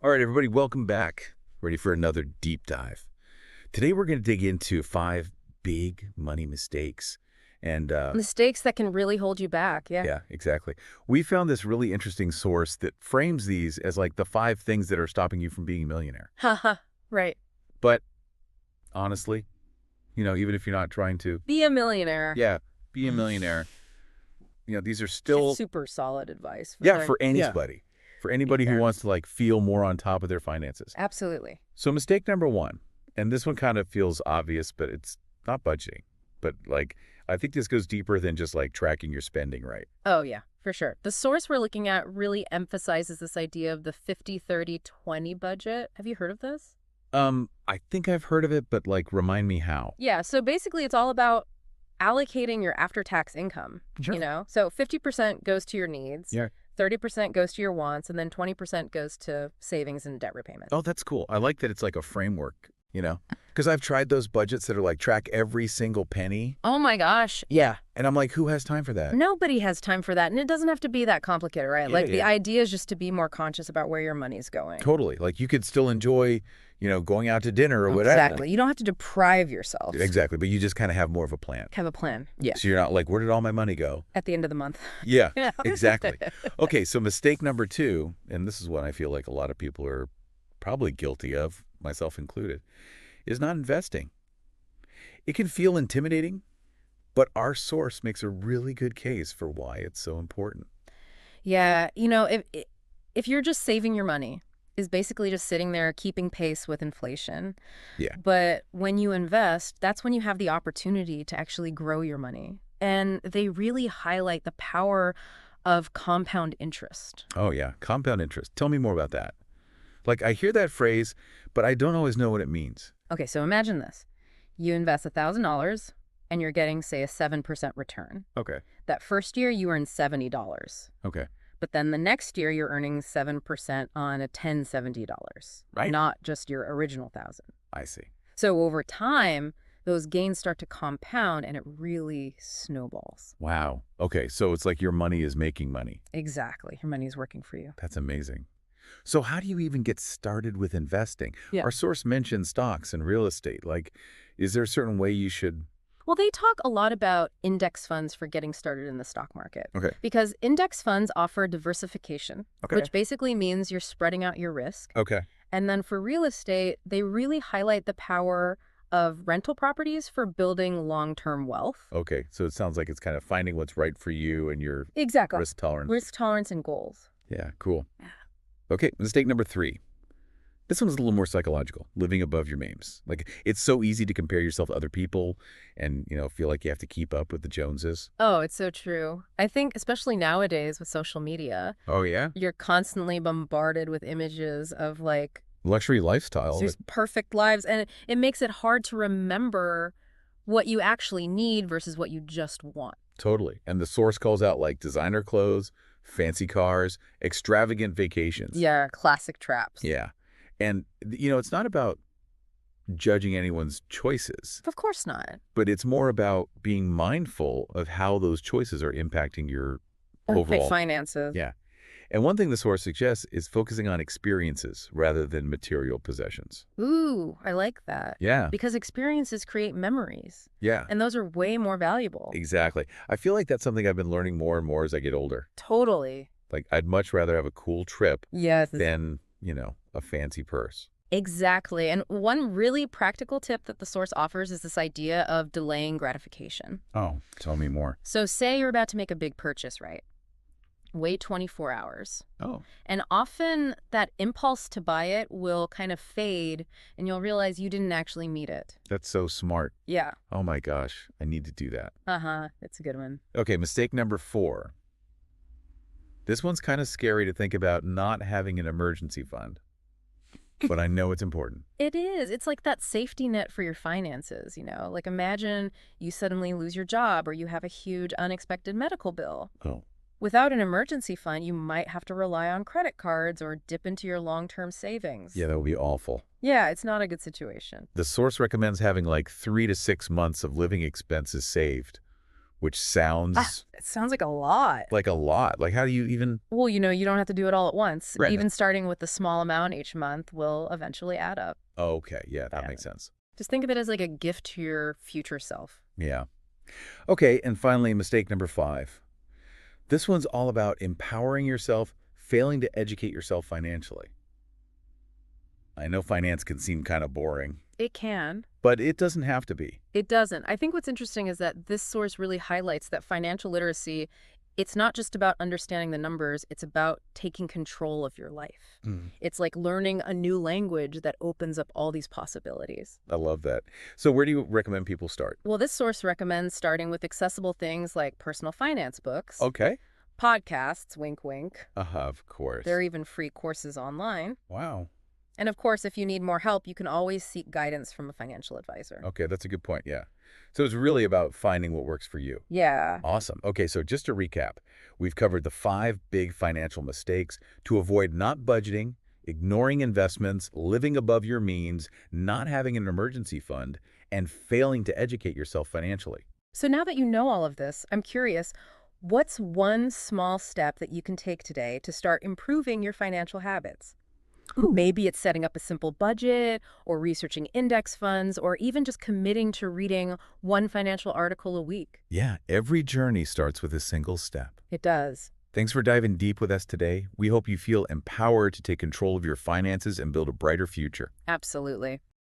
All right, everybody, welcome back. Ready for another deep dive. Today, we're going to dig into 5 big money mistakes. And Mistakes that can really hold you back, yeah. yeah, exactly. We found this really interesting source that frames these as like the 5 things that are stopping you from being a millionaire. Haha, right. But honestly, even if you're not trying to, Be a millionaire. yeah, be a millionaire, these are still, Super solid advice. yeah, for Yeah, anybody. For anybody who fair. wants to like feel more on top of their finances. Absolutely. So mistake number 1, and this one kind of feels obvious, but it's not budgeting. But like, I think this goes deeper than just like tracking your spending, right? Oh, yeah, for sure. The source we're looking at really emphasizes this idea of the 50-30-20 budget. Have you heard of this? I think I've heard of it, but like, remind me how. Yeah, so basically it's all about allocating your after-tax income, Sure. So 50% goes to your needs, Yeah. 30% goes to your wants, and then 20% goes to savings and debt repayment. Oh, that's cool. I like that it's like a framework, because I've tried those budgets that are like track every single penny. Oh my gosh. Yeah. And I'm like, who has time for that? Nobody has time for that, and it doesn't have to be that complicated, right? Yeah, Like, the yeah. idea is just to be more conscious about where your money's going. Totally. Like, you could still enjoy, going out to dinner or whatever. Exactly. You don't have to deprive yourself. Exactly. But you just kind of have more of a plan. Have a plan. Yeah. So you're not like, where did all my money go? At the end of the month. Yeah, Yeah. exactly. Okay, so mistake number 2, and this is what I feel like a lot of people are probably guilty of, myself included, is not investing. It can feel intimidating, but our source makes a really good case for why it's so important. Yeah. If you're just saving your money, is basically just sitting there keeping pace with inflation. Yeah. But when you invest, that's when you have the opportunity to actually grow your money. And they really highlight the power of compound interest. Oh, yeah, compound interest. Tell me more about that. Like, I hear that phrase, but I don't always know what it means. Okay, so imagine this. You invest $1,000 and you're getting, say, a 7% return. Okay. That first year, you earn $70. Okay. But then the next year, you're earning 7% on a $1,070, Right. not just your original 1,000. I see. So over time, those gains start to compound and it really snowballs. Wow. Okay, so it's like your money is making money. Exactly. Your money's working for you. That's amazing. So how do you even get started with investing? Yeah. Our source mentioned stocks and real estate. Like, is there a certain way you should... Well, they talk a lot about index funds for getting started in the stock market. Okay. Because index funds offer diversification, Okay. which basically means you're spreading out your risk. Okay. And then for real estate, they really highlight the power of rental properties for building long-term wealth. Okay, so it sounds like it's kind of finding what's right for you and your Exactly. risk tolerance. Risk tolerance and goals. Yeah, cool. Okay, mistake number 3. This one's a little more psychological, living above your means. Like, it's so easy to compare yourself to other people and, feel like you have to keep up with the Joneses. Oh, it's so true. I think especially nowadays with social media, Oh, yeah? you're constantly bombarded with images of like Luxury lifestyle. these perfect lives, and it makes it hard to remember what you actually need versus what you just want. Totally. And the source calls out like designer clothes, fancy cars, extravagant vacations. Yeah, classic traps. Yeah. And, it's not about judging anyone's choices, Of course not. but it's more about being mindful of how those choices are impacting your overall. Finances. Yeah. And one thing the source suggests is focusing on experiences rather than material possessions. Ooh, I like that. Yeah. Because experiences create memories, Yeah. and those are way more valuable. Exactly. I feel like that's something I've been learning more and more as I get older. Totally. Like, I'd much rather have a cool trip Yes. than, a fancy purse. Exactly. And one really practical tip that the source offers is this idea of delaying gratification. Oh, tell me more. So say you're about to make a big purchase, right? Wait 24 hours. Oh, And often that impulse to buy it will kind of fade and you'll realize you didn't actually meet it. that's so smart. Yeah. Oh my gosh, I need to do that. Uh-huh. It's a good one. Okay, mistake number 4. This one's kind of scary to think about not having an emergency fund, but I know it's important. It is. It's like that safety net for your finances, Like imagine you suddenly lose your job or you have a huge unexpected medical bill. Oh, Without an emergency fund, you might have to rely on credit cards or dip into your long-term savings. yeah, that would be awful. Yeah, it's not a good situation. The source recommends having like 3 to 6 months of living expenses saved, which Ah, sounds it sounds like a lot. like a lot. Like, how do you even... Well, you don't have to do it all at once. Right. Even starting with a small amount each month will eventually add up. Okay, yeah, that Yeah. makes sense. Just think of it as like a gift to your future self. Yeah. Okay, and finally, mistake number 5. This one's all about empowering yourself, failing to educate yourself financially. I know finance can seem kind of boring, It can. but it doesn't have to be. It doesn't. I think what's interesting is that this source really highlights that financial literacy, it's not just about understanding the numbers, it's about taking control of your life. Mm, It's like learning a new language that opens up all these possibilities. I love that. So where do you recommend people start? Well, this source recommends starting with accessible things like personal finance books, Okay. podcasts, wink, wink. Of course. There are even free courses online. Wow. And of course, if you need more help, you can always seek guidance from a financial advisor. Okay, that's a good point, yeah. So it's really about finding what works for you. Yeah. Awesome. Okay, so just to recap, we've covered the 5 big financial mistakes to avoid not budgeting, ignoring investments, living above your means, not having an emergency fund, and failing to educate yourself financially. So now that you know all of this, I'm curious, what's one small step that you can take today to start improving your financial habits? Maybe it's setting up a simple budget, or researching index funds, or even just committing to reading one financial article a week. Yeah, every journey starts with a single step. It does. Thanks for diving deep with us today. We hope you feel empowered to take control of your finances and build a brighter future. Absolutely.